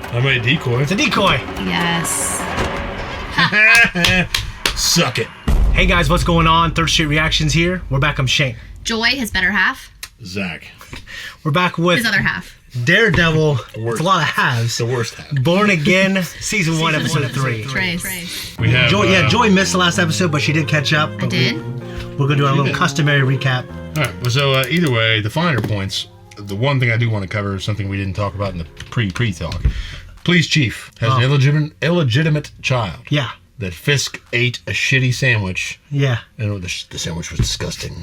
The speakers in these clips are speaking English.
I made a decoy. It's a decoy. Yes. Suck it. Hey guys, what's going on? Third Street Reactions here. We're back. I'm Shane. Joy, his better half. Zach. We're back with His other half. Daredevil. It's a lot of halves. The worst half. Born Again, season 1, episode 3. Trace. We have, Joy missed the last episode, but she did catch up. I did. We're going to do our little customary recap. All right. Well, so either way, the finer points. The one thing I do want to cover is something we didn't talk about in the pre-talk. Police chief has an illegitimate child. Yeah. That Fisk ate a shitty sandwich. Yeah. And the sandwich was disgusting.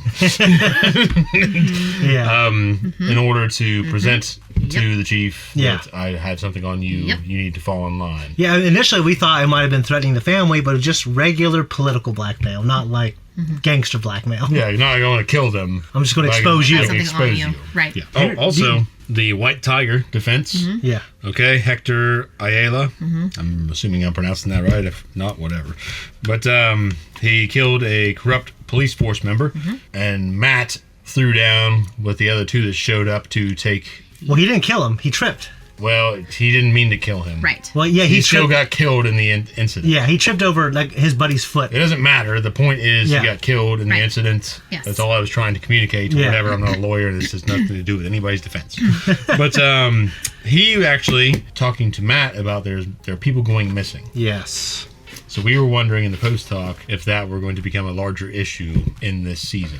Yeah. In order to present to the chief Yeah. that I have something on you, you need to fall in line. Yeah, initially we thought it might have been threatening the family, but it was just regular political blackmail, not like gangster blackmail. Yeah, you're not going to kill them. I'm just going to Like, expose you. I Something expose on you. Right. Yeah. Oh, also, the White Tiger defense. Yeah. Okay, Hector Ayala. I'm assuming I'm pronouncing that right. If not, whatever. But he killed a corrupt police force member, and Matt threw down with the other two that showed up to take. Well, he didn't kill him. He tripped. Well, he didn't mean to kill him. Right. Well, yeah, He he still tripped. got killed in the incident. Yeah, he tripped over like his buddy's foot. It doesn't matter. The point is Yeah. he got killed in the Right. incident. Yes. That's all I was trying to communicate. Yeah. Whatever. I'm not a lawyer. This has nothing to do with anybody's defense. But he actually talking to Matt about there are people going missing. Yes. So we were wondering in the post talk if that were going to become a larger issue in this season.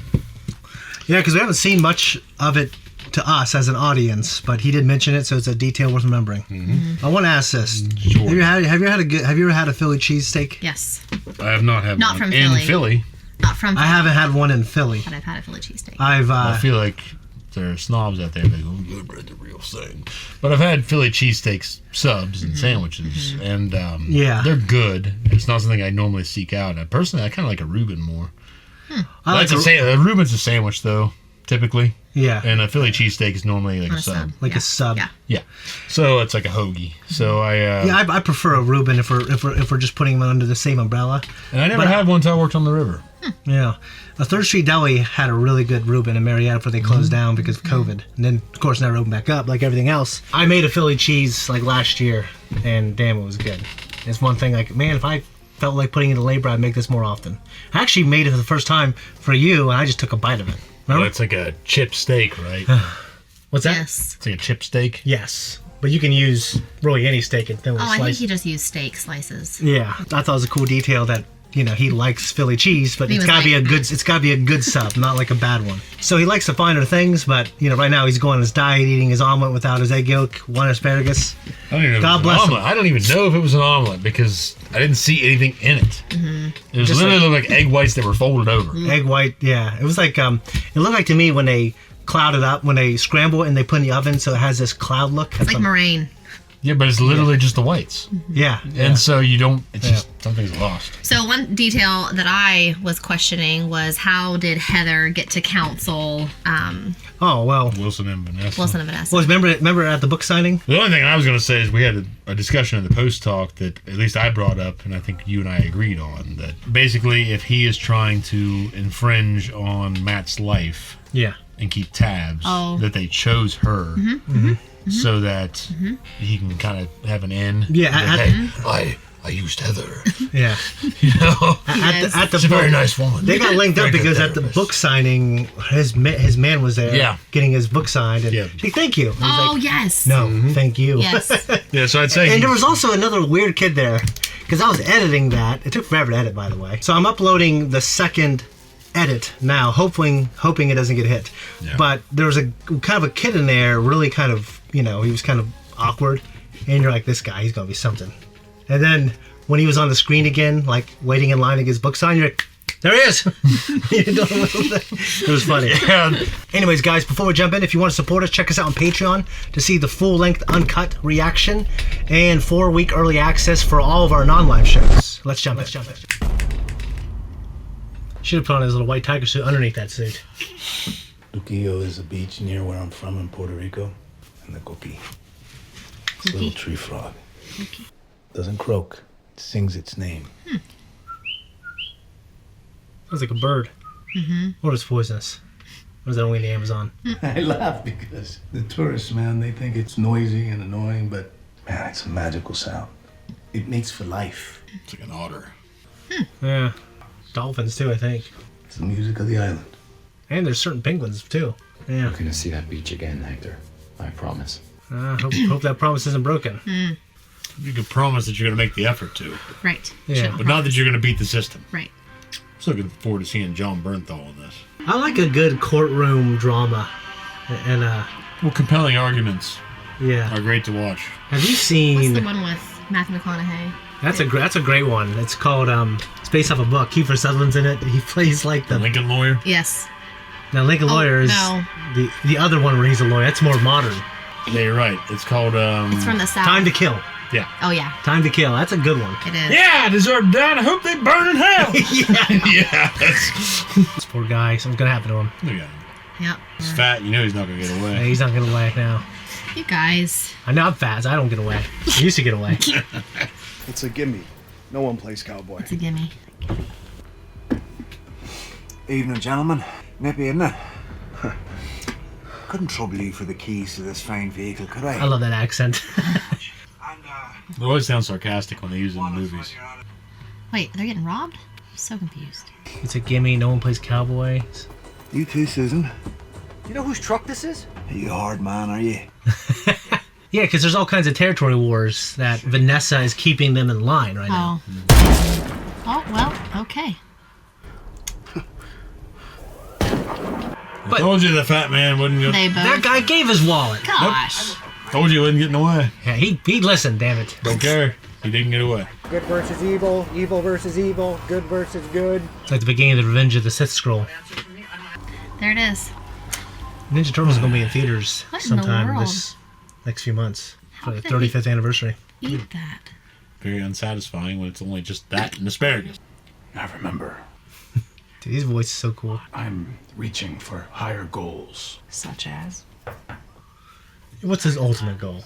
Yeah, because we haven't seen much of it to us as an audience, but he did mention it, so it's a detail worth remembering. I want to ask this: Sure. Have you ever had a Philly cheesesteak? Yes. I have not had Not one from in Philly. Philly. Not from. I haven't had one in Philly. But I've had a Philly cheesesteak. I feel like there are snobs out there that go, "Good bread, the real thing." But I've had Philly cheesesteaks subs and sandwiches, and Yeah. they're good. It's not something I normally seek out. Personally, I kind of like a Reuben more. I like a Reuben's a sandwich though, typically, yeah, and a Philly cheesesteak is normally like On a sub. like Yeah. a sub. Yeah. Yeah, so it's like a hoagie. So I prefer a Reuben if we're just putting them under the same umbrella. and I never but- had one until I worked on the river. Yeah. A Third Street Deli had a really good Reuben in Marietta before they closed down because of COVID. And then, of course, never opened back up like everything else. I made a Philly cheese like last year, and damn, it was good. It's one thing like, man, if I felt like putting in the labor, I'd make this more often. I actually made it for the first time for you, and I just took a bite of it. Well, Remember? it's like a chip steak, right? What's that? Yes. It's like a chip steak. Yes. But you can use really any steak in thin Oh, I think slices. he just used steak slices. Yeah, I thought it was a cool detail that he likes Philly cheese, but He it's was gotta be a like, good. It's gotta be a good sub, not like a bad one. So he likes the finer things, but right now he's going on his diet, eating his omelet without his egg yolk, one asparagus. I don't even know God if it was bless an him. omelet. I don't even know if it was an omelet because I didn't see anything in it. It was Just literally looked like egg whites that were folded over. Egg white, yeah. It was like it looked like to me when they cloud it up, when they scramble it and they put it in the oven, so it has this cloud look. It's like meringue. Yeah, but it's literally just the whites. Yeah, And so you don't, it's just, something's lost. So one detail that I was questioning was how did Heather get to counsel Oh well. Wilson and Vanessa. Wilson and Vanessa? Well, remember at the book signing? The only thing I was going to say is we had a discussion in the post talk that at least I brought up, and I think you and I agreed on, that basically if he is trying to infringe on Matt's life Yeah. and keep tabs, Oh. that they chose her so that he can kind of have an in. Yeah, That, hey, I used Heather. Yeah. You know? Yes. At the She's a very book- nice woman. They got linked up Very good because at the therapist. book signing, his man was there, Yeah. getting his book signed, and Yeah. hey, thank you. And he's Oh, like, yes. no, thank you. Yes. Yeah, so I'd say And there was also another weird kid there, because I was editing that. It took forever to edit, by the way. So I'm uploading the second edit now, hoping it doesn't get hit. Yeah. But there was a kind of a kid in there, really kind of, he was kind of awkward, and you're like, this guy, he's gonna be something. And then when he was on the screen again, like waiting in line to get his book signed, you're like, there he is. It was funny. Yeah. Anyways, guys, before we jump in, if you want to support us, check us out on Patreon to see the full-length uncut reaction and 4-week early access for all of our non-live shows. Let's jump in. Should have put on his little white tiger suit underneath that suit. Luquillo is a beach near where I'm from in Puerto Rico. And the coqui. It's a little tree frog. Doesn't croak. It sings its name. Sounds like a bird. Or it's poisonous. Or is that only in the Amazon? I laugh because the tourists, man, they think it's noisy and annoying, but man, It's a magical sound. It mates for life. It's like an otter. Yeah. Dolphins, too, I think. It's the music of the island. And there's certain penguins, too. Yeah. We're gonna see that beach again, Hector. I promise. Hope that promise isn't broken. You can promise that you're going to make the effort to, Right. Yeah. but not that you're going to beat the system. Right. I'm still looking forward to seeing John Bernthal in this. I like a good courtroom drama. And, Well, compelling arguments yeah. are great to watch. Have you What's seen... the one with Matthew McConaughey? That's a great one. It's called, it's based off a book. Kiefer Sutherland's in it. He plays like The the... Lincoln Lawyer. Yes. Now, Lincoln Lawyer is no. the other one where he's a lawyer. That's more modern. Yeah, you're right. It's called It's from the South. Time to Kill. yeah. Oh, yeah. Time to Kill. That's a good one. It is. Yeah, I deserve to die. And I hope they burn in hell. yeah, that's. This poor guy. Something's gonna happen to him. Look at him. Yep. He's fat. You know he's not gonna get Hey, away. he's not getting away now. You guys. I know I'm fat. So I don't get away. I used to get away. It's a gimme. No one plays cowboy. It's a gimme. Evening, gentlemen. Nippy, isn't it? Couldn't trouble you for the keys to this fine vehicle, could I? I love that accent. It always sounds sarcastic when they use it in movies. Wait, they're getting robbed? I'm so confused. It's a gimme. No one plays cowboy. You too, Susan. You know whose truck this is? Are you a hard man, are you? Yeah, because there's all kinds of territory wars that Vanessa is keeping them in line right now. Oh. Oh, well, okay. I told you the fat man wouldn't get. They both. That guy gave his wallet. Gosh. Told you he wasn't getting away. Yeah, he listened. Damn it. Don't care. He didn't get away. Good versus evil, evil versus evil, good versus good. It's like the beginning of the Revenge of the Sith scroll. There it is. Ninja Turtles is gonna be in theaters What in the sometime world? this next few months for the could they 35th anniversary. Eat that. Very unsatisfying when it's only just that and asparagus. I remember, Dude, his voice is so cool. I'm reaching for higher goals. Such as? What's his ultimate goal?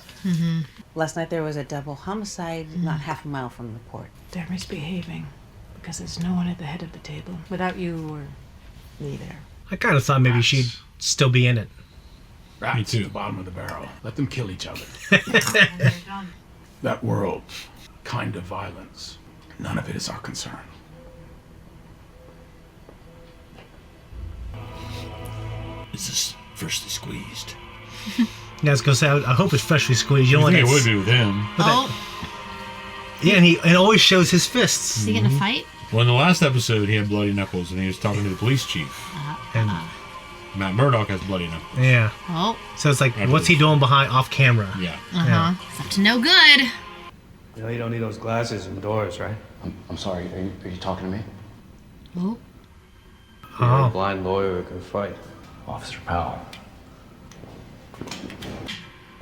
Last night there was a double homicide not half a mile from the port. They're misbehaving because there's no one at the head of the table without you or me there. I kind of thought maybe she'd still be in it. Rats too. at the bottom of the barrel. Let them kill each other. That world, kind of violence, none of it is our concern. Is this freshly squeezed? Yeah, I was gonna say, I hope it's freshly squeezed. You I don't think it want would be with him. Oh, Yeah, and he always shows his fists. is he getting a fight? Well, in the last episode, he had bloody knuckles, and he was talking to the police chief. And Matt Murdock has bloody knuckles. yeah, Oh, so it's like, what's he doing behind off camera? Yeah. uh-huh. It's up to no good. You know you don't need those glasses indoors, right? I'm sorry, are you talking to me? Oh, You're a Oh, blind lawyer who can fight. Officer Powell.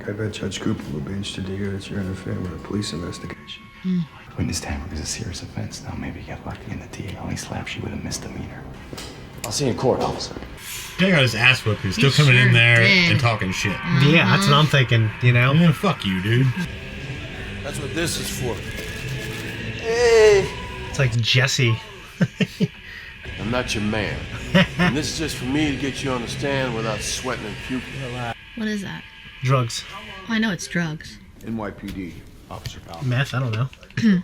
I bet Judge Cooper would be interested to hear that you're interfering with a police investigation. Witness tampering is a serious offense. Now maybe you get lucky and the DA only slaps you with a misdemeanor. I'll see you in court, officer. He got his ass whipped. He's still He coming in sure there did. and talking shit. yeah, that's what I'm thinking. You know, Man, fuck you, dude. That's what this is for. it's like Jesse. I'm not your man. And this is just for me to get you on the stand without sweating and puking. what is that? Drugs, Oh, I know it's drugs. NYPD, Officer Powell. meth. I don't know.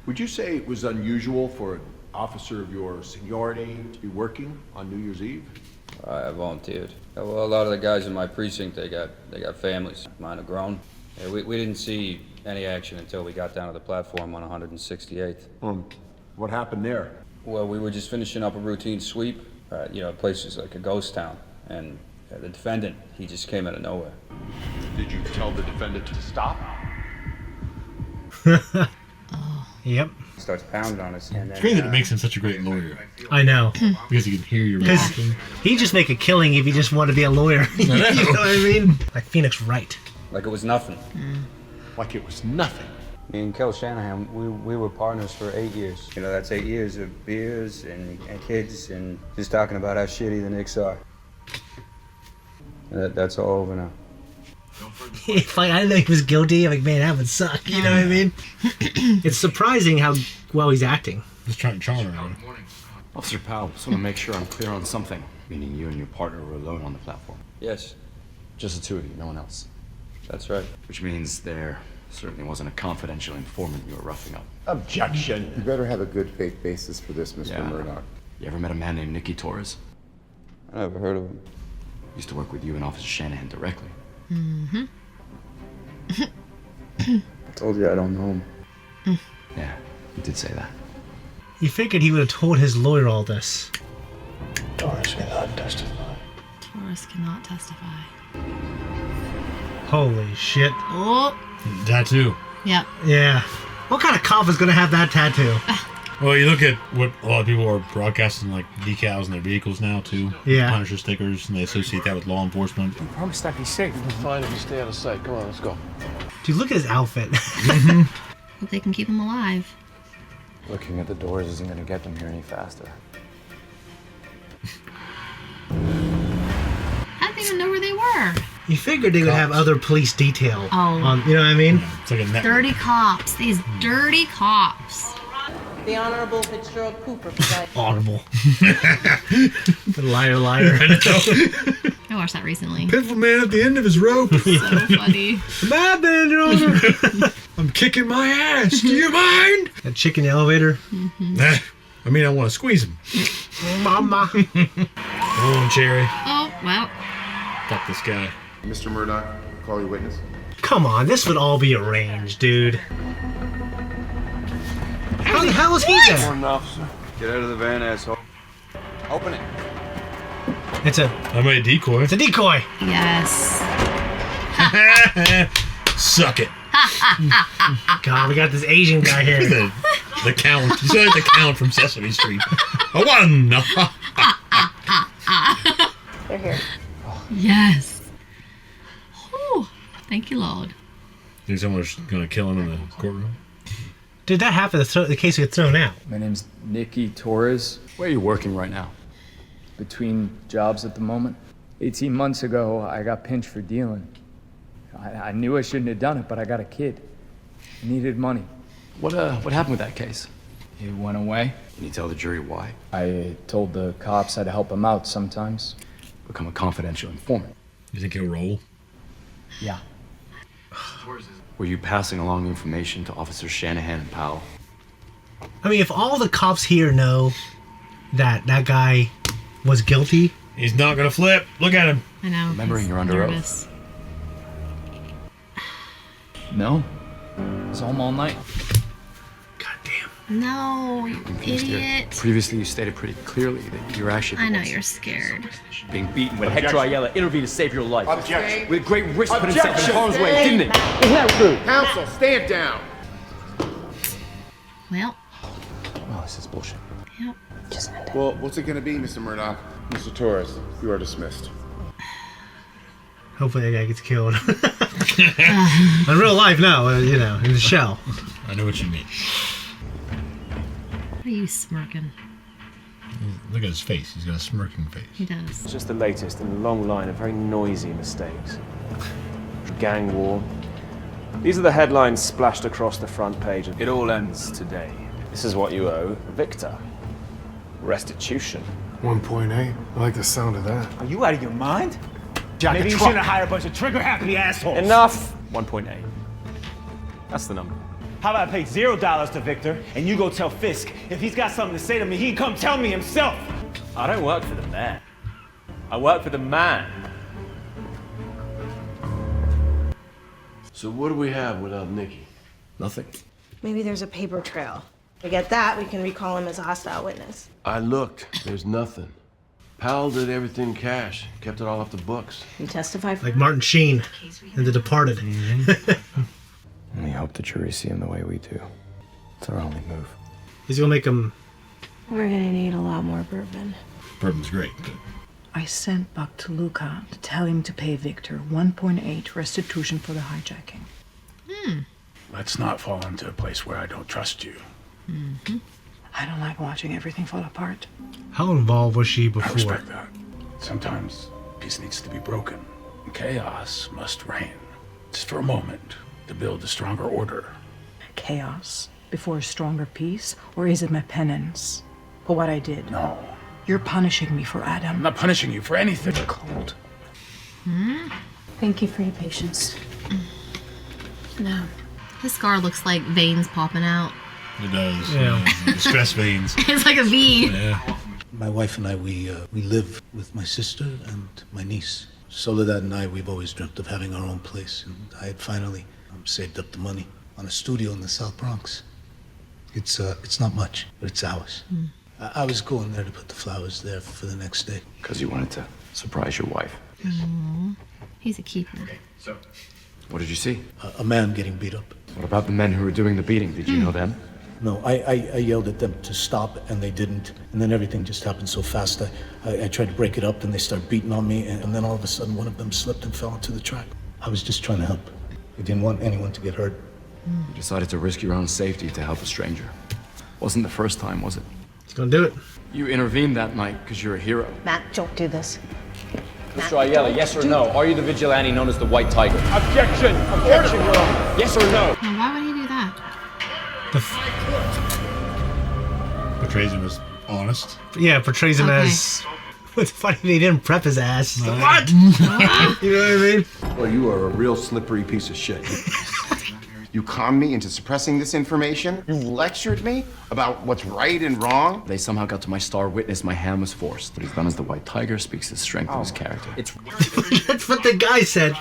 Would you say it was unusual for an officer of your seniority to be working on New Year's Eve? I volunteered. Well, a lot of the guys in my precinct, they got families. Mine are grown. Yeah, we didn't see any action until we got down to the platform on 168th. What happened there? Well, we were just finishing up a routine sweep. The place is like a ghost town. And the defendant, he just came out of nowhere. Did you tell the defendant to stop? Yep, He starts pounding on us. And then, It's great that it makes him such a great lawyer. I know. Because he can hear your Because reaction. he'd just make a killing if he just wanted to be a lawyer. You know what I mean? Like Phoenix Wright. like it was nothing. Like it was nothing. Me and Kel Shanahan, we were partners for 8 years. You know, that's 8 years of beers and kids and just talking about how shitty the Knicks are. That's all over now. If I didn't know he was guilty, I'm like, man, that would suck. You know what I mean? It's surprising how well he's acting. Just trying to charm her. Officer Powell, just want to make sure I'm clear on something. Meaning you and your partner were alone on the platform. Yes, Just the two of you, no one else. that's right. Which means they're Certainly wasn't a confidential informant you were roughing up. Objection. You better have a good faith basis for this, Mr. Murdoch. You ever met a man named Nicky Torres? I never heard of him. Used to work with you and Officer Shanahan directly. Mm-hmm. I told you I don't know him. Yeah, you did say that. You figured he would have told his lawyer all this. Torres cannot testify. Torres cannot testify. Holy shit. Oh. Tattoo. Yep. Yeah. What kind of cop is gonna have that tattoo? Well, you look at what a lot of people are broadcasting, like decals in their vehicles now, too. Yeah. Punisher stickers, and they associate that with law enforcement. I promised I'd be safe. We're fine if you stay out of sight. Come on, let's go. Dude, look at his outfit. Hope they can keep him alive. Looking at the doors isn't going to get them here any faster. I didn't even know where they were. You figured they would have other police detail. Oh. You know what I mean? Yeah, it's like a network. Dirty cops. These dirty cops. The Honorable Fitzgerald Cooper presiding. Audible. Liar, liar. I watched that recently. Pitiful man at the end of his rope. So funny. My band, Your Honor. I'm kicking my ass. Do you mind? That chick in the elevator. I mean, I want to squeeze him. Mama. Oh, Cherry. Oh, well. Fuck this guy. Mr. Murdoch, call your witness. Come on, this would all be arranged, dude. How the hell is he there? Morning, officer. Get out of the van, asshole. Open it. It's a decoy. It's a decoy. Yes. Suck it. God, we got this Asian guy here. The Count. You sound like the Count from Sesame Street. A one. They're here. Yes. Whew. Thank you, Lord. Think someone's gonna kill him in the courtroom? Did that happen? The case gets thrown out. My name's Nicky Torres. Where are you working right now? Between jobs at the moment. 18 months ago, I got pinched for dealing. I knew I shouldn't have done it, but I got a kid. I needed money. What happened with that case? It went away. Can you tell the jury why? I told the cops I'd help him out sometimes. Become a confidential informant. You think he'll roll? Yeah. Were you passing along information to Officers Shanahan and Powell? I mean, if all the cops here know that that guy was guilty, he's not gonna flip. Look at him. I know. Remembering you're under oath. No. I was home all night. No, you Confused here. idiot. Previously, you stated pretty clearly that you're actually I know you're scared. being beaten When Hector Ayala intervened to save your life. Objection. With great risk put himself in Objection. harm's way, didn't it? Isn't that true? Counsel, stand down. Well, Oh, this is bullshit. yep. Just end it. Well, what's it going to be, Mr. Murdoch? Mr. Torres, you are dismissed. hopefully that guy gets killed. In real life, no. You know, in the show. I know what you mean. What are you smirking? Look at his face. He's got a smirking face. He does. It's just the latest in a long line of very noisy mistakes. Gang war. These are the headlines splashed across the front page. It all ends today. This is what you owe Victor. Restitution. 1.8. I like the sound of that. Are you out of your mind? Jack, Maybe a you truck. shouldn't hire a bunch of trigger-happy assholes. Enough. 1.8. That's the number. How about I pay $0 to Victor, and you go tell Fisk if he's got something to say to me, he can come tell me himself. I don't work for the man. I work for the man. So what do we have without Nicky? Nothing. Maybe there's a paper trail. To get that, we can recall him as a hostile witness. I looked. There's nothing. Powell did everything cash. Kept it all off the books. You testify for Like Martin Sheen in The Departed. And we hope the jury see him the way we do. It's our only move. He's gonna make him. We're gonna need a lot more bourbon. Bourbon's great. I sent Buck to Luca to tell him to pay Victor 1.8 restitution for the hijacking. Let's not fall into a place where I don't trust you. Mm-hmm. I don't like watching everything fall apart. How involved was she I before? respect that. Sometimes peace needs to be broken. Chaos must reign. Just for a moment, to build a stronger order. Chaos before a stronger peace, or is it my penance for what I did? No. You're punishing me for Adam. I'm not punishing you for anything. Cold. Thank you for your patience. Now, His scar looks like veins popping out. It does. Yeah. The stress veins. It's like a V. Yeah. My wife and I, we live with my sister and my niece. Soledad and I, we've always dreamt of having our own place, and I had finally saved up the money on a studio in the South Bronx. It's not much, but it's ours. I was going there to put the flowers there for the next day. Because you wanted to surprise your wife. Aww. He's a keeper. So, what did you see? A man getting beat up. What about the men who were doing the beating? Did you know them? No, I yelled at them to stop, and they didn't. And then everything just happened so fast. I tried to break it up, and they started beating on me, and then all of a sudden one of them slipped and fell into the track. I was just trying to help. I didn't want anyone to get hurt. You decided to risk your own safety to help a stranger. Wasn't the first time, was it? He's gonna do it. You intervened that night because you're a hero. Matt, don't do this. Mr. Ayala, yes or no? Are you the vigilante known as the White Tiger? Objection! Objection, Your Honor. Yes or no? Now, why would he do that? Portrays him as honest. Yeah, portrays him Okay. as. What's funny, they didn't prep his ass. He's like, what? You know what I mean? Well, you are a real slippery piece of shit. You conned me into suppressing this information? You lectured me about what's right and wrong? They somehow got to my star witness. My hand was forced. What he's done as the White Tiger speaks to the strength of his character. That's what the guy said.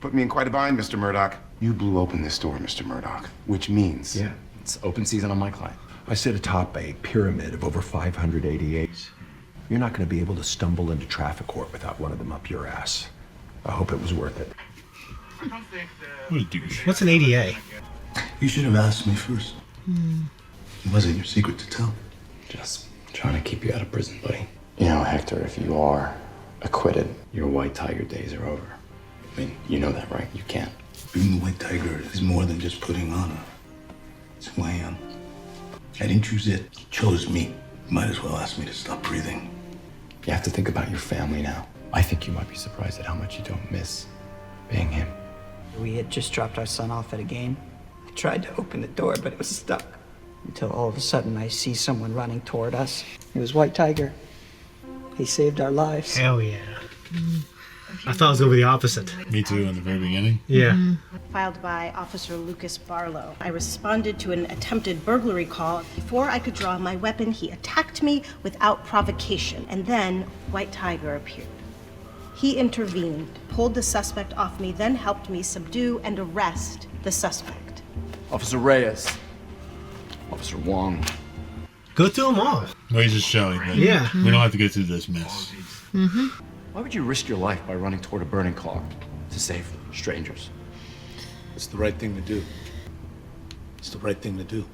Put me in quite a bind, Mr. Murdoch. You blew open this door, Mr. Murdoch, which means... Yeah, it's open season on my client. I sit atop a pyramid of over 588s. You're not going to be able to stumble into traffic court without one of them up your ass. I hope it was worth it. What a douche. What's an ADA? You should have asked me first. It wasn't your secret to tell. Just trying to keep you out of prison, buddy. You know, Hector, if you are acquitted, your White Tiger days are over. I mean, you know that, right? You can't. Being the White Tiger is more than just putting on It's who I am. I didn't choose it. It chose me. You might as well ask me to stop breathing. You have to think about your family now. I think you might be surprised at how much you don't miss being him. We had just dropped our son off at a game. I tried to open the door, but it was stuck. Until all of a sudden I see someone running toward us. It was White Tiger. He saved our lives. Hell yeah. I thought it was going to be the opposite. Me too, in the very beginning. Yeah. Filed by Officer Lucas Barlow. I responded to an attempted burglary call. Before I could draw my weapon, he attacked me without provocation. And then White Tiger appeared. He intervened, pulled the suspect off me, then helped me subdue and arrest the suspect. Officer Reyes. Officer Wong. Go through them all. No, he's just showing that Yeah. we don't have to go through this mess. Why would you risk your life by running toward a burning car to save strangers? It's the right thing to do. It's the right thing to do.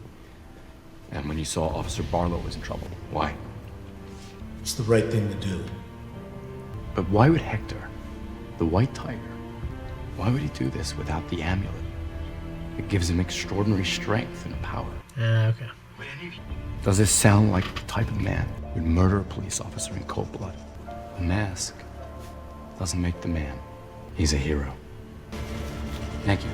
And when you saw Officer Barlow was in trouble, why? It's the right thing to do. But why would Hector, the White Tiger, why would he do this without the amulet? It gives him extraordinary strength and power. Okay. Does this sound like the type of man who would murder a police officer in cold blood? The mask doesn't make the man. He's a hero. Thank you.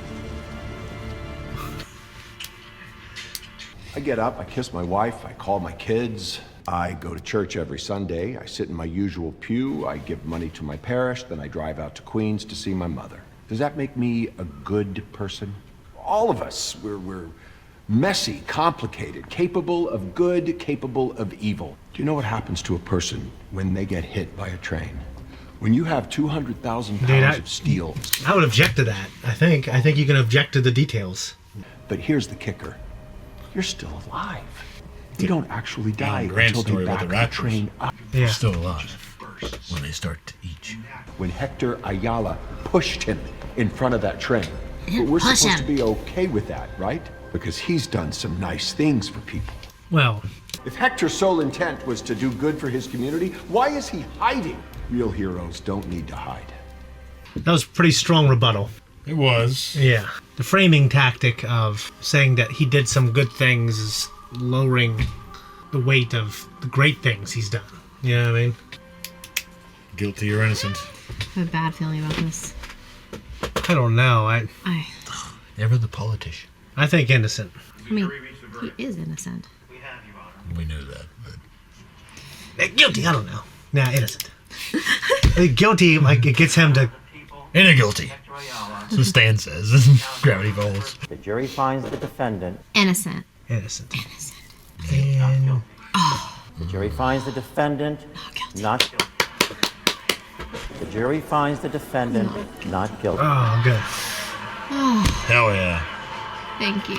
I get up, I kiss my wife, I call my kids. I go to church every Sunday. I sit in my usual pew. I give money to my parish. Then I drive out to Queens to see my mother. Does that make me a good person? All of us, we're messy, complicated, capable of good, capable of evil. Do you know what happens to a person when they get hit by a train? When you have 200,000 pounds of steel. I would object to that. I think you can object to the details. But here's the kicker. You're still alive. You don't actually die Grant's until story they about back the the Raptors. train up. Yeah. Still alive when they start to eat you. When Hector Ayala pushed him in front of that train. But we're Push supposed him. to be okay with that, right? Because he's done some nice things for people. Well, If Hector's sole intent was to do good for his community, why is he hiding? Real heroes don't need to hide. that was a pretty strong rebuttal. It was. Yeah. The framing tactic of saying that he did some good things is lowering the weight of the great things he's done. You know what I mean? Guilty or innocent. I have a bad feeling about this. I don't know. Ever the politician. I think innocent. I mean, he is innocent. We knew that. But Guilty, I don't know. Nah, innocent. I think guilty, like, it gets him to And guilty. So Stan says. Gravity Falls. The jury finds the defendant. Innocent. Innocent. And... The jury finds the defendant not guilty. The jury finds the defendant not guilty. Oh, good. Hell yeah. Thank you.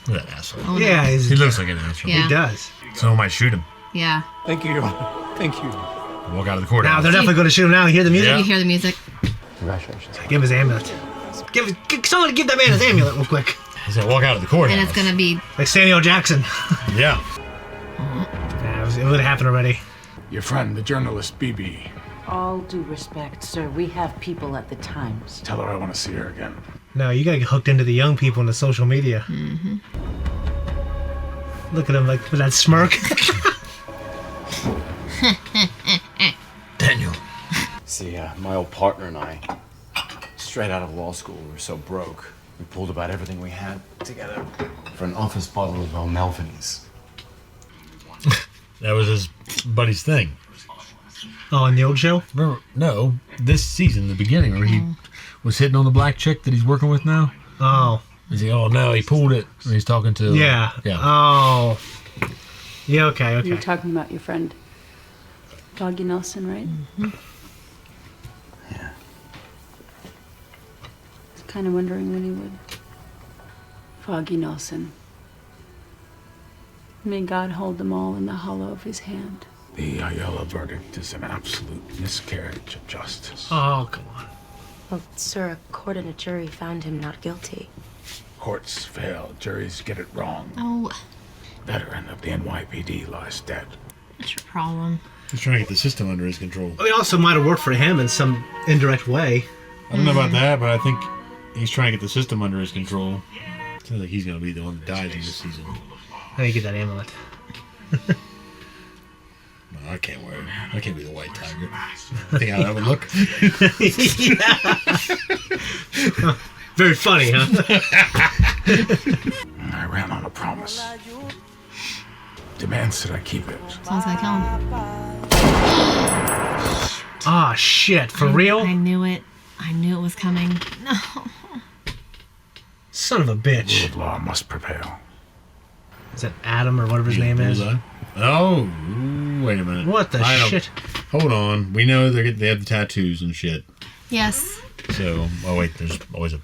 Look at that asshole. Oh, Yeah, no. He looks like an asshole. Yeah. He does. Someone might shoot him. Yeah. Thank you, Your Honor. Thank you. Walk out of the courthouse. Now they're definitely going to shoot him now. You hear the music? You hear the music. Congratulations. Give him his amulet. Somebody give that man his amulet real quick. He's going to walk out of the courthouse. And it's going to be... Like Samuel Jackson. Yeah. It would have happened already. Your friend, the journalist, BB. All due respect, sir, we have people at the Times. Tell her I want to see her again. No, you got to get hooked into the young people in the social media. Mm-hmm. Look at him like with that smirk. Daniel. See, my old partner and I, straight out of law school, we were so broke. We pulled about everything we had together for an office bottle of Melvin's. That was his buddy's thing. Oh, in the old show? Remember? No, this season, the beginning, where he was hitting on the black chick that he's working with now. Oh. He's like, oh no, he pulled it. And he's talking to. Yeah. Yeah. Oh. Yeah. Okay. You're Okay. talking about your friend, Foggy Nelson, right? Mm-hmm. Yeah. I was kind of wondering when he would. Foggy Nelson. May God hold them all in the hollow of his hand. The Ayala verdict is an absolute miscarriage of justice. Oh, come on. Well, sir, a court and a jury found him not guilty. Courts fail, juries get it wrong. Oh, Veteran of the NYPD lies dead. that's your problem. He's trying to get the system under his control. It also might have worked for him in some indirect way. I don't know about that, but I think he's trying to get the system under his control. Sounds like he's going to be the one that dies in this season. How do you get that amulet? No, I can't wear it. I can't be the white tiger. Think how that would look? Yeah. Very funny, huh? I ran on a promise. Demands that I keep it. Sounds like him. Ah, shit. For real? I knew it. I knew it was coming. No. Son of a bitch. Rule of law must prevail. Is that Adam or whatever his name is? Oh, wait a minute. What the I don't- shit? Hold on. We know they have the tattoos and shit. Yes. So, oh wait, there's always a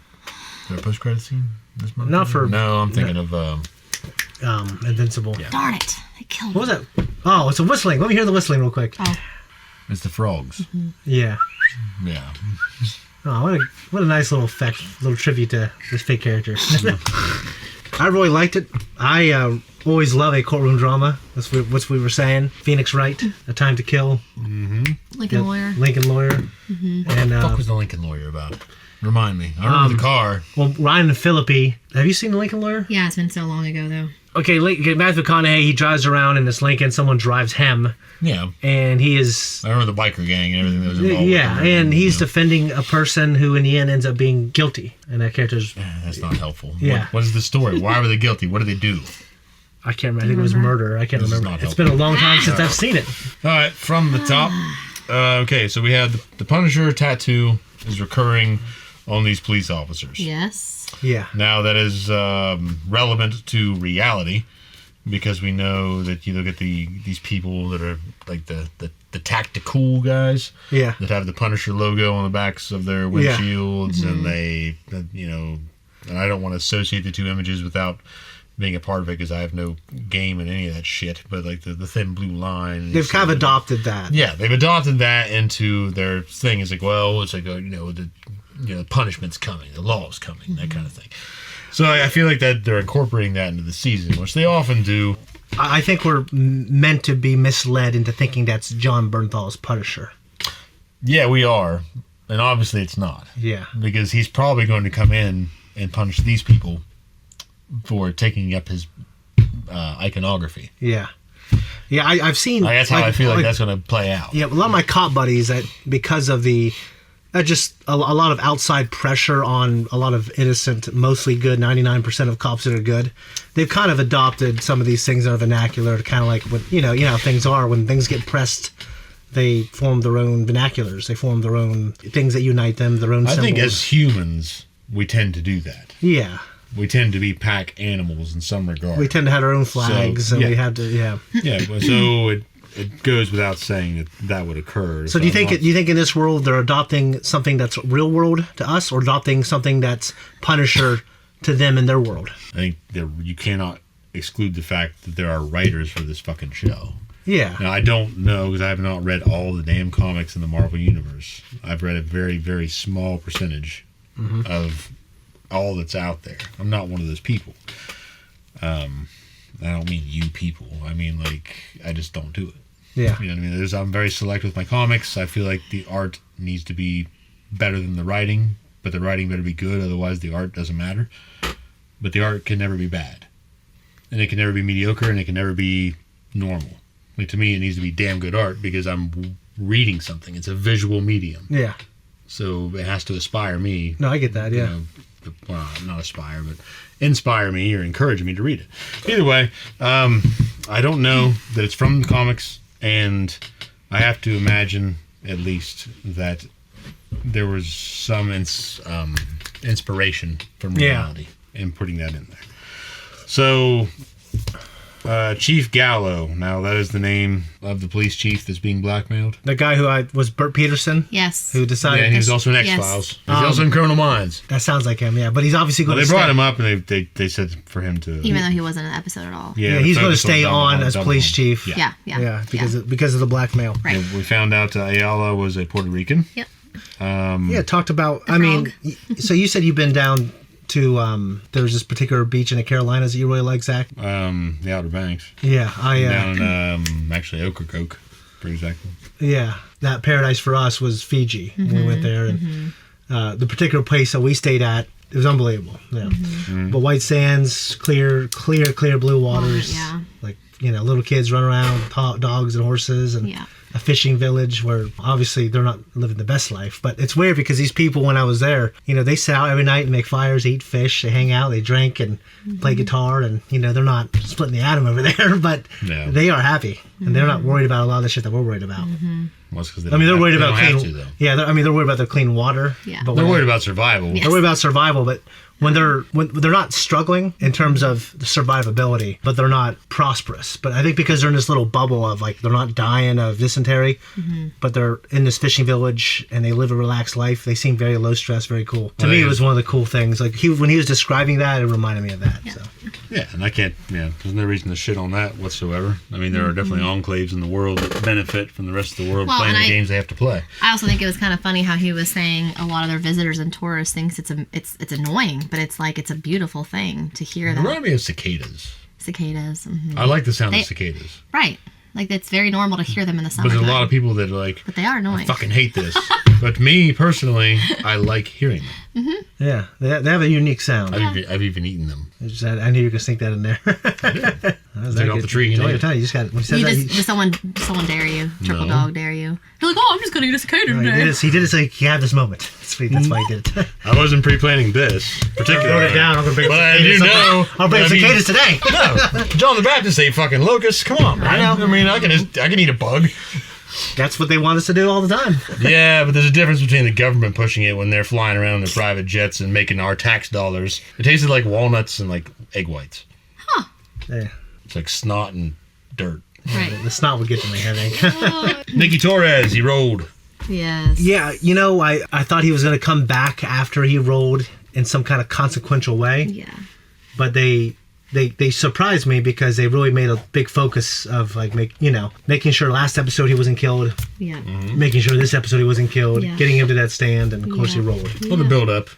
post-credit scene this month? Not for- No, I'm thinking of Invincible. Darn it. They killed What was that? Oh, it's a whistling. Let me hear the whistling real quick. Oh. It's the frogs. Yeah. Yeah. Oh, what a nice little effect, little tribute to this fake character. I really liked it. I always love a courtroom drama. That's what we were saying. Phoenix Wright, A Time to Kill. Mm-hmm. Lincoln Lawyer. Lincoln Lawyer. Mm-hmm. And What the fuck was the Lincoln Lawyer about? Remind me. I remember the car. Well, Ryan and Phillippe. Have you seen the Lincoln Lawyer? Yeah, it's been so long ago, though. Okay, Matthew McConaughey, he drives around in this Lincoln. Someone drives him. Yeah. And he is... I remember the biker gang and everything that was involved. Yeah, with it. and he's defending a person who in the end ends up being guilty. And that character's... That's not helpful. Yeah. What is the story? Why were they guilty? What did they do? I can't remember. I think it was murder. I can't This is remember. not It's been a long time since No. I've seen it. All right, from the top. Okay, so we have the Punisher tattoo is recurring on these police officers. Yes. Yeah. Now that is relevant to reality because we know that you look at these people that are like the tactical guys. Yeah. That have the Punisher logo on the backs of their Yeah. windshields, Mhm. and they, and I don't want to associate the two images without being a part of it because I have no game in any of that shit. But like the thin blue line, They've kind of adopted that. yeah, they've adopted that into their thing. It's like, well, it's like the punishment's coming, the law's coming, that kind of thing. So I feel like that they're incorporating that into the season, which they often do. I think we're meant to be misled into thinking that's John Bernthal's Punisher. Yeah, we are, and obviously it's not. Yeah. Because he's probably going to come in and punish these people for taking up his iconography. Yeah. Yeah, I've seen... That's how I feel like that's going to play out. Yeah, a lot of my cop buddies, that because of the... just a lot of outside pressure on a lot of innocent, mostly good, 99% of cops that are good. They've kind of adopted some of these things in our vernacular to kind of like, when, you know how things are when things get pressed they form their own vernaculars. They form their own things that unite them, their own symbols. I think as humans, we tend to do that. Yeah. We tend to be pack animals in some regard. We tend to have our own flags, and we have to, Yeah, so it goes without saying that would occur. So do you think in this world they're adopting something that's real world to us, or adopting something that's Punisher to them in their world? I think you cannot exclude the fact that there are writers for this fucking show. Yeah. Now, I don't know, because I have not read all the damn comics in the Marvel Universe. I've read a very, very small percentage of all that's out there. I'm not one of those people. I don't mean you people. I mean, like, I just don't do it. Yeah. You know what I mean? I'm very select with my comics. I feel like the art needs to be better than the writing, but the writing better be good, otherwise the art doesn't matter. But the art can never be bad. And it can never be mediocre, and it can never be normal. Like, to me, it needs to be damn good art because I'm reading something. It's a visual medium. Yeah. So it has to inspire me. No, I get that, yeah. Well, not aspire, but inspire me or encourage me to read it. Either way, I don't know that it's from the comics, and I have to imagine, at least, that there was some inspiration from reality in putting that in there. So, Chief Gallo. Now, that is the name of the police chief that's being blackmailed. The guy who was Burt Peterson? Yes. Who decided... Yeah, and he was also in X-Files. He's also in Criminal Minds. That sounds like him, yeah. But he's obviously going to They brought him up, and they said for him to... Even though he wasn't in the episode at all. Yeah, he's going to stay on as police chief. Yeah. because of the blackmail. Right. And we found out Ayala was a Puerto Rican. Yep. Talked about... I mean, so you said you've been down to... there was this particular beach in the Carolinas that you really like, Zach? The Outer Banks. Yeah, down in, actually, Ocracoke, for example. Yeah, that paradise for us was Fiji when we went there. And the particular place that we stayed at, it was unbelievable. Yeah. But white sands, clear blue waters. Yeah. Like, little kids run around, dogs and horses, and a fishing village where obviously they're not living the best life. But it's weird because these people, when I was there, they sit out every night and make fires, eat fish, they hang out, they drink and play guitar, and they're not splitting the atom over there, but they are happy, and they're not worried about a lot of the shit that we're worried about. Well, it's 'cause they're worried about have clean. to, though. Yeah, they're worried about their clean water. Yeah. But They're worried about survival. They're worried about survival, but when they're not struggling in terms of the survivability, but they're not prosperous. But I think because they're in this little bubble of, like, they're not dying of dysentery, but they're in this fishing village and they live a relaxed life. They seem very low stress, very cool. To me, it was one of the cool things. Like, when he was describing that, it reminded me of that. So. Yeah, and I can't. Yeah, there's no reason to shit on that whatsoever. I mean, there are definitely enclaves in the world that benefit from the rest of the world playing the games they have to play. I also think it was kind of funny how he was saying a lot of their visitors and tourists thinks it's annoying, but it's like it's a beautiful thing to hear that. It reminded me of cicadas. Cicadas. I like the sound of cicadas. Right. Like, it's very normal to hear them in the summer. But there's a lot of people that are like, but they are annoying. I fucking hate this. But me, personally, I like hearing them. Yeah, they have a unique sound. I've even eaten them. I knew you were going to sneak that in there. Take off the tree. You just got. Did someone dare you? Triple dog dare you? You're like, oh, I'm just going to eat a cicada today. He did it so he could have this moment. That's why he did it. I wasn't pre-planning this particularly. I wrote it down. I'm going to bring but I do know. I'll bring cicadas today. No, John the Baptist ate fucking locusts. Come on, man. I know. I mean, I can eat a bug. That's what they want us to do all the time. Yeah, but there's a difference between the government pushing it when they're flying around in their private jets and making our tax dollars. It tasted like walnuts and like egg whites. Huh. Yeah. It's like snot and dirt. Right. The snot would get to me, I think. Nicky Torres, he rolled. Yes. Yeah, I thought he was going to come back after he rolled in some kind of consequential way. Yeah. But they surprised me because they really made a big focus of, like, making sure last episode he wasn't killed. Yeah. Making sure this episode he wasn't killed. Yeah. Getting him to that stand, and of course he rolled. Well, the build up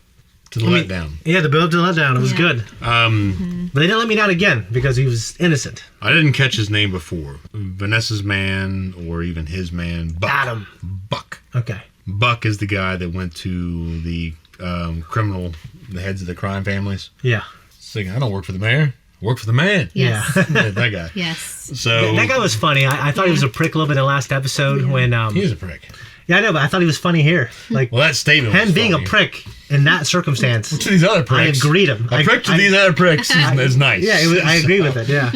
to the letdown. Yeah, the build up to the letdown. It was good. But they didn't let me down again because he was innocent. I didn't catch his name before. Vanessa's man, or even his man, Buck. Adam. Buck. Okay. Buck is the guy that went to the the heads of the crime families. Yeah. Saying, I don't work for the mayor. I work for the man. Yes. Yeah, that guy. Yes. So that guy was funny. I thought he was a prick a little bit in the last episode when he was a prick. Yeah, I know, but I thought he was funny here. Like, well, that statement. Him was being funny. a prick in that circumstance. To these other pricks. I agreed him. A prick to these other pricks is nice. Yeah, I agree with it. Yeah.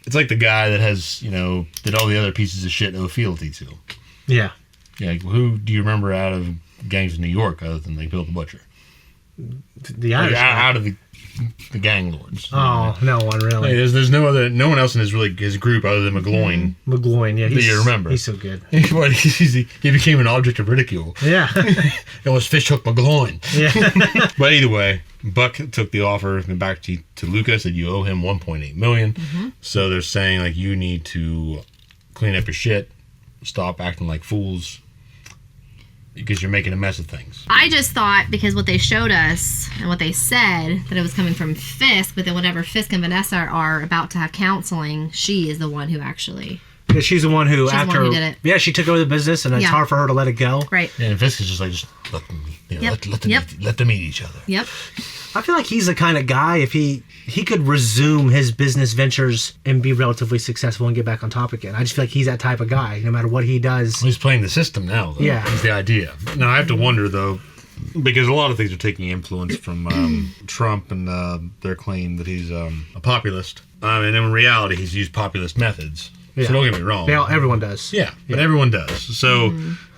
it's like the guy that has, did all the other pieces of shit owe fealty to. Yeah. Yeah, like, who do you remember out of gangs in New York other than like Bill the Butcher? The Irish out of the gang lords. Oh, no one really. Hey, there's no one else in his group other than McGloin. McGloin, yeah. That you remember. He's so good. He became an object of ridicule. Yeah. It was Fishhook McGloin. Yeah. But either way, Buck took the offer and back to Luca, said you owe him $1.8 million. So they're saying, like, you need to clean up your shit, stop acting like fools, because you're making a mess of things. I just thought, because what they showed us and what they said, that it was coming from Fisk, but then whenever Fisk and Vanessa are about to have counseling, she is the one who actually... Yeah, she's the one who, did it. Yeah, she took over the business, and it's hard for her to let it go. Right. Yeah, and Fisk is just like, let them eat each other. Yep. I feel like he's the kind of guy, if he could resume his business ventures and be relatively successful and get back on top again. I just feel like he's that type of guy, no matter what he does. He's playing the system now, though. Yeah. Is the idea. Now, I have to wonder, though, because a lot of things are taking influence from Trump and their claim that he's a populist. And in reality, he's used populist methods. Yeah. So don't get me wrong. Everyone does. Yeah, but everyone does. So,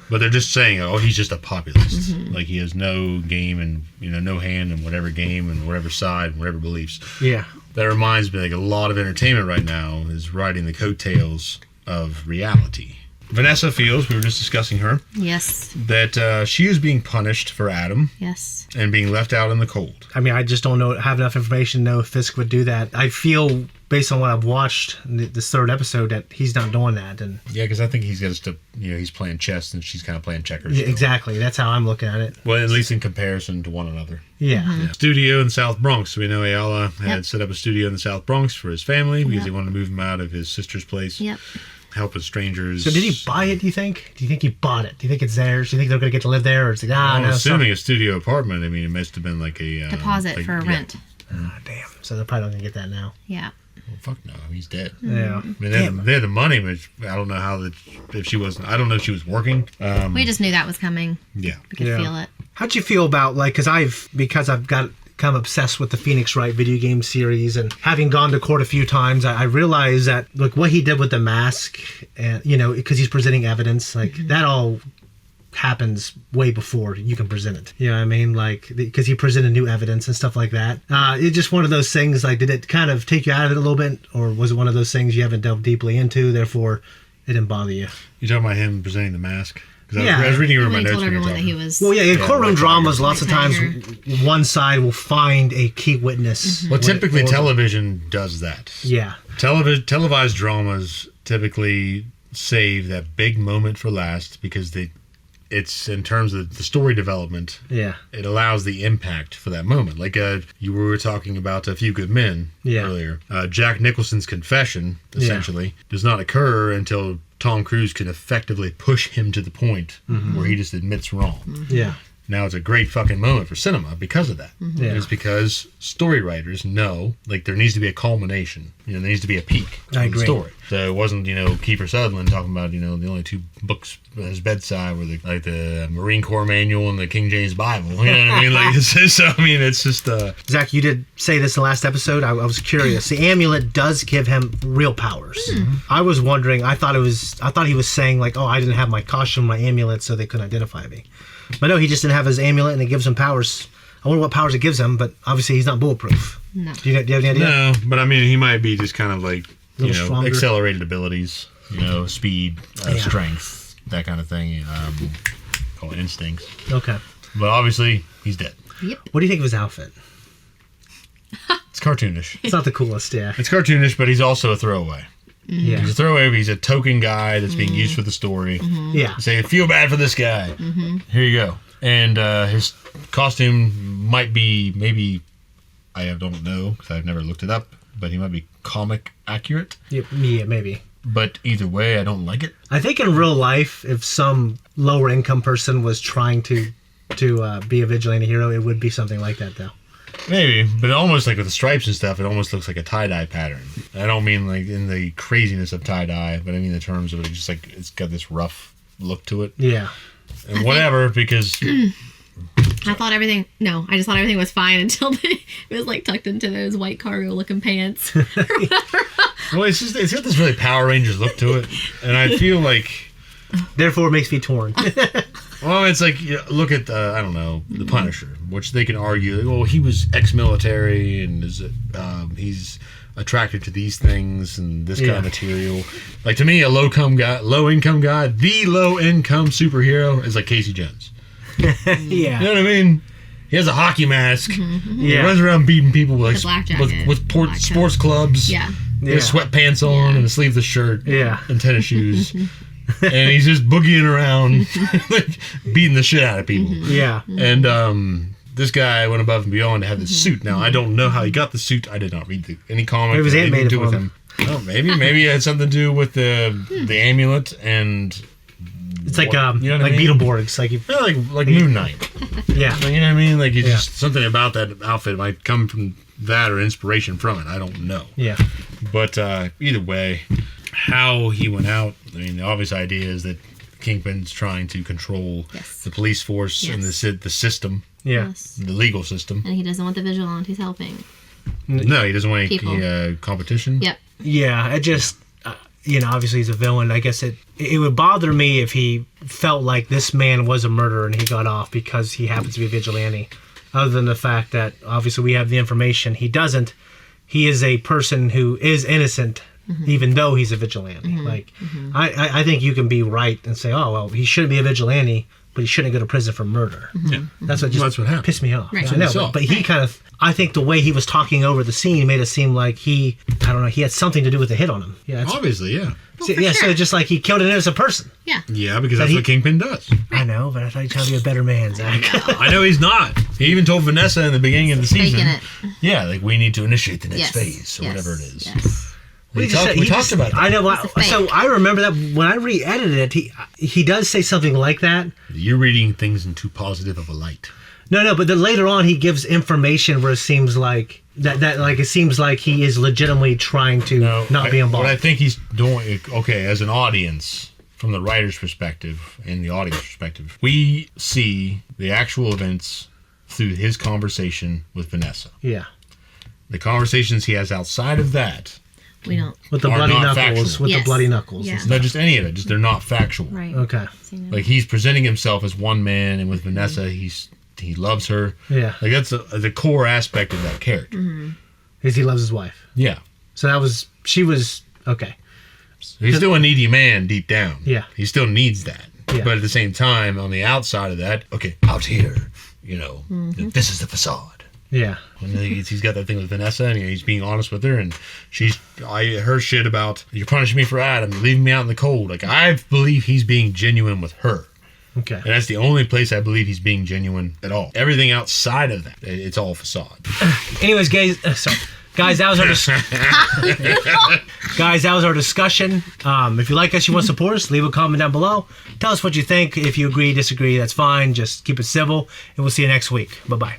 but they're just saying, oh, he's just a populist. Like, he has no game and, no hand in whatever game and whatever side and whatever beliefs. Yeah. That reminds me, like, a lot of entertainment right now is riding the coattails of reality. Vanessa feels, we were just discussing her, Yes. that she is being punished for Adam. Yes. And being left out in the cold. I mean, I just don't have enough information to know if Fisk would do that. I feel, based on what I've watched, this third episode, that he's not doing that. And yeah, because I think he's got to, he's playing chess and she's kind of playing checkers. Yeah, exactly. That's how I'm looking at it. Well, at least in comparison to one another. Yeah. Studio in South Bronx. We know Ayala had set up a studio in the South Bronx for his family because he wanted to move him out of his sister's place. Yep. Help with strangers. So did he buy it, do you think? Do you think he bought it? Do you think it's theirs? Do you think they're going to get to live there? Or it's like, I'm no. assuming a studio apartment. I mean, it must have been like a... deposit for rent. Damn. So they're probably not going to get that now. Yeah. Well, fuck no. He's dead. Yeah. I mean, they had the money, but I don't know how if she wasn't... I don't know if she was working. We just knew that was coming. Yeah. We could feel it. How'd you feel about, like, because I've got kind of obsessed with the Phoenix Wright video game series, and having gone to court a few times, I realized that, like, what he did with the mask, and because he's presenting evidence, like, that all happens way before you can present it. You know what I mean? Like, because he presented new evidence and stuff like that. It's just one of those things, like, did it kind of take you out of it a little bit, or was it one of those things you haven't delved deeply into, therefore it didn't bother you? You talking about him presenting the mask? I was reading over my notes when you were talking. That he was... Well, yeah, in courtroom dramas, lots of times one side will find a key witness. Well, typically television does that. Yeah. Televised dramas typically save that big moment for last because it's in terms of the story development. Yeah. It allows the impact for that moment. Like you were talking about A Few Good Men earlier. Jack Nicholson's confession, essentially, does not occur until Tom Cruise can effectively push him to the point where he just admits wrong. Yeah. Now, it's a great fucking moment for cinema because of that. Yeah. It's because story writers know, like, there needs to be a culmination. There needs to be a peak in the story. So it wasn't, Kiefer Sutherland talking about, the only two books at his bedside were the Marine Corps Manual and the King James Bible. You know what I mean? Like, it's just... Zach, you did say this in the last episode. I was curious. The amulet does give him real powers. I was wondering, I thought he was saying, like, oh, I didn't have my costume, my amulet, so they couldn't identify me. But no, he just didn't have his amulet, and it gives him powers. I wonder what powers it gives him, but obviously he's not bulletproof. No. Do you have any idea? No, but I mean, he might be just kind of like, stronger. Accelerated abilities, speed, strength, that kind of thing. Call it instincts. Okay. But obviously, he's dead. Yep. What do you think of his outfit? It's cartoonish. It's not the coolest, yeah. It's cartoonish, but he's also a throwaway. Yeah. He's a throwaway, but he's a token guy that's being used for the story. Yeah. You say, feel bad for this guy. Here you go. And his costume might be, maybe, I don't know, because I've never looked it up, but he might be comic accurate. Yeah, maybe. But either way, I don't like it. I think in real life, if some lower income person was trying to be a vigilante hero, it would be something like that, though. Maybe, but almost like with the stripes and stuff, it almost looks like a tie-dye pattern. I don't mean like in the craziness of tie-dye, but I mean in terms of it, just like it's got this rough look to it. Yeah. And whatever, because... I I thought everything. No, I just thought everything was fine until it was like tucked into those white cargo looking pants. Well, it's got this really Power Rangers look to it, and I feel like therefore it makes me torn. Well, it's like, look at I don't know, the Punisher, which they can argue. Well, he was ex-military and he's attracted to these things and this kind of material. Like, to me, a low-income guy, the low-income superhero is like Casey Jones. Yeah. You know what I mean? He has a hockey mask. He Yeah. runs around beating people with The black jacket, with sports clubs. Yeah. He has sweatpants on and a sleeveless shirt. Yeah. And tennis shoes. And he's just boogieing around, like, beating the shit out of people. Yeah. And this guy went above and beyond to have this suit. Now, I don't know how he got the suit. I did not read any comic. It was that had anything animated to do for with him. Oh, maybe it had something to do with the amulet and. It's like you know what I mean? Beetleborgs, like Moon Knight. Yeah. Like, you know what I mean? Like, it's just something about that outfit might come from that or inspiration from it. I don't know. Yeah. But either way, how he went out. I mean, the obvious idea is that Kingpin's trying to control the police force and the system. Yeah. Yes. The legal system. And he doesn't want the vigilantes helping. No, he doesn't want any People. competition. Yep. Yeah, it just, obviously he's a villain. I guess it would bother me if he felt like this man was a murderer and he got off because he happens to be a vigilante. Other than the fact that, obviously, we have the information. He doesn't. He is a person who is innocent, even though he's a vigilante. Like, I think you can be right and say, oh, well, he shouldn't be a vigilante, but he shouldn't go to prison for murder. Yeah. That's what happened. Pissed me off. Right. I know, but he kind of, I think the way he was talking over the scene made it seem like he had something to do with the hit on him. Yeah, Obviously, yeah. So just like he killed an innocent person. Yeah. Yeah, because that's what Kingpin does. I know, but I thought he was trying to be a better man, Zach. I know he's not. He even told Vanessa in the beginning of the season. Faking it. Yeah, like, we need to initiate the next Yes. phase or Yes. whatever it is. Yes. We talked about that. I know. So I remember that when I re-edited it, he does say something like that. You're reading things in too positive of a light. No, but then later on he gives information where it seems like it seems like he is legitimately trying to not be involved. What I think he's doing, okay, as an audience, from the writer's perspective and the audience perspective, we see the actual events through his conversation with Vanessa. Yeah. The conversations he has outside of that. We don't. With the are bloody not knuckles. factual. With the bloody knuckles. Yeah. Not just any of it. Just they're not factual. Right. Okay. Like, he's presenting himself as one man, and with Vanessa, he loves her. Yeah. Like, that's the core aspect of that character. Is he loves his wife. Yeah. So she was okay. He's still a needy man deep down. Yeah. He still needs that. Yeah. But at the same time, on the outside of that, okay, out here, this is the facade. Yeah. And he's got that thing with Vanessa, and he's being honest with her, and her shit about, you're punishing me for Adam, you're leaving me out in the cold. Like, I believe he's being genuine with her. Okay. And that's the only place I believe he's being genuine at all. Everything outside of that, it's all facade. Anyways, guys, that was our discussion. If you like us, you want to support us, leave a comment down below. Tell us what you think. If you agree, disagree, that's fine. Just keep it civil, and we'll see you next week. Bye-bye.